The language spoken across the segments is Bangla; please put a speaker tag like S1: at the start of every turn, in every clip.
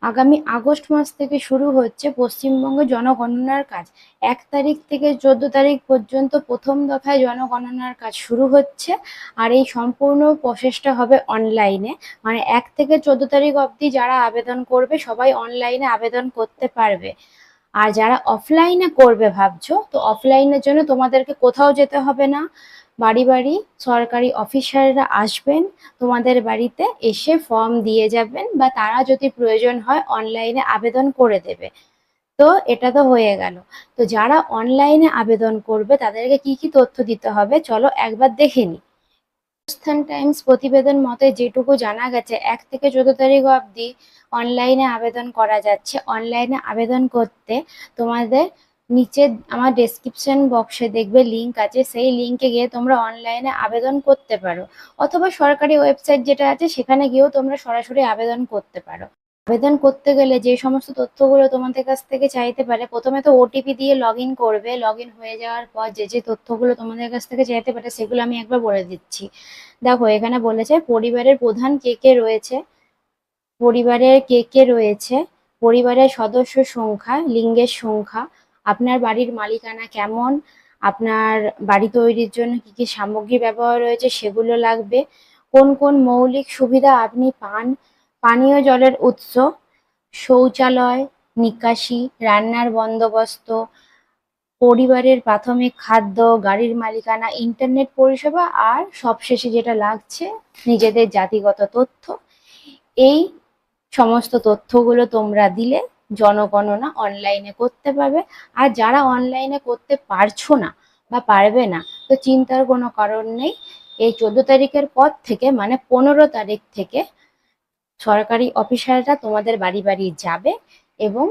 S1: আগামী আগস্ট মাস থেকে শুরু হচ্ছে পশ্চিমবঙ্গে জনগণনার কাজ। 1 তারিখ থেকে 14 তারিখ পর্যন্ত প্রথম দফায় জনগণনার কাজ শুরু হচ্ছে। আর এই সম্পূর্ণ প্রসেসটা হবে অনলাইনে। মানে 1 থেকে 14 তারিখ অবধি যারা আবেদন করবে সবাই অনলাইনে আবেদন করতে পারবে। আর যারা অফলাইনে করবে ভাবছো, তো অফলাইনের জন্য তোমাদেরকে কোথাও যেতে হবে না। বাড়ি বাড়ি সরকারি অফিসাররা আসবেন, তোমাদের বাড়িতে এসে ফর্ম দিয়ে যাবেন, বা তারা যদি প্রয়োজন হয় অনলাইনে আবেদন করে দেবে। তো এটা তো হয়ে গেল। তো যারা অনলাইনে আবেদন করবে তাদেরকে কি কি তথ্য দিতে হবে চলো একবার দেখে নিই। হিন্দুস্তান টাইমস প্রতিবেদন মতে যেটুকু জানা গেছে, 1 থেকে 14 তারিখ অবধি অনলাইনে আবেদন করা যাচ্ছে। অনলাইনে আবেদন করতে তোমাদের নিচে আমার ডেসক্রিপশন বক্সে দেখবে লিংক আছে, সেই লিংকে গিয়ে তোমরা অনলাইনে আবেদন করতে পারো, অথবা সরকারি ওয়েবসাইট যেটা আছে সেখানে গিয়েও তোমরা সরাসরি আবেদন করতে পারো। আবেদন করতে গেলে যে সমস্ত তথ্যগুলো তোমাদের কাছ থেকে চাইতে পারে, প্রথমে তো ওটিপি দিয়ে লগ ইন করবে। লগ ইন হয়ে যাওয়ার পর যে যে তথ্যগুলো তোমাদের কাছ থেকে চাইতে পারে সেগুলো আমি একবার বলে দিচ্ছি। দেখো, এখানে বলেছে পরিবারের প্রধান কে কে রয়েছে, পরিবারের সদস্য সংখ্যা, লিঙ্গের সংখ্যা, আপনার বাড়ির মালিকানা কেমন, আপনার বাড়ি তৈরির জন্য কি কি সামগ্রী ব্যবহার হয়েছে সেগুলো লাগবে, কোন কোন মৌলিক সুবিধা আপনি পান, পানীয় জলের উৎস, শৌচালয়, নিকাশি, রান্নার বন্দোবস্ত, পরিবারের প্রাথমিক খাদ্য, গাড়ির মালিকানা, ইন্টারনেট পরিষেবা, আর সবশেষে যেটা লাগছে নিজেদের জাতিগত তথ্য। এই সমস্ত তথ্যগুলো তোমরা দিলে জনগণনা অনলাইনে করতে পারবে। আর যারা অনলাইনে করতে পারছো না বা পারবে না, তো চিন্তার কোনো কারণ নেই। এই 14 তারিখের পর থেকে মানে 15 তারিখ থেকে সরকারি অফিসাররা তোমাদের বাড়ি বাড়ি যাবে, এবং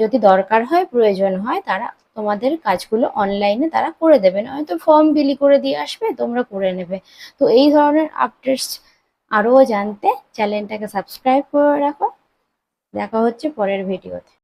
S1: যদি দরকার হয়, প্রয়োজন হয়, তারা তোমাদের কাজগুলো অনলাইনে তারা করে দেবে, নয়তো ফর্ম বিলি করে দিয়ে আসবে, তোমরা করে নেবে। তো এই ধরনের আপডেটস আরও জানতে চ্যানেলটাকে সাবস্ক্রাইব করে রাখো। দেখা হচ্ছে পরের ভিডিওতে।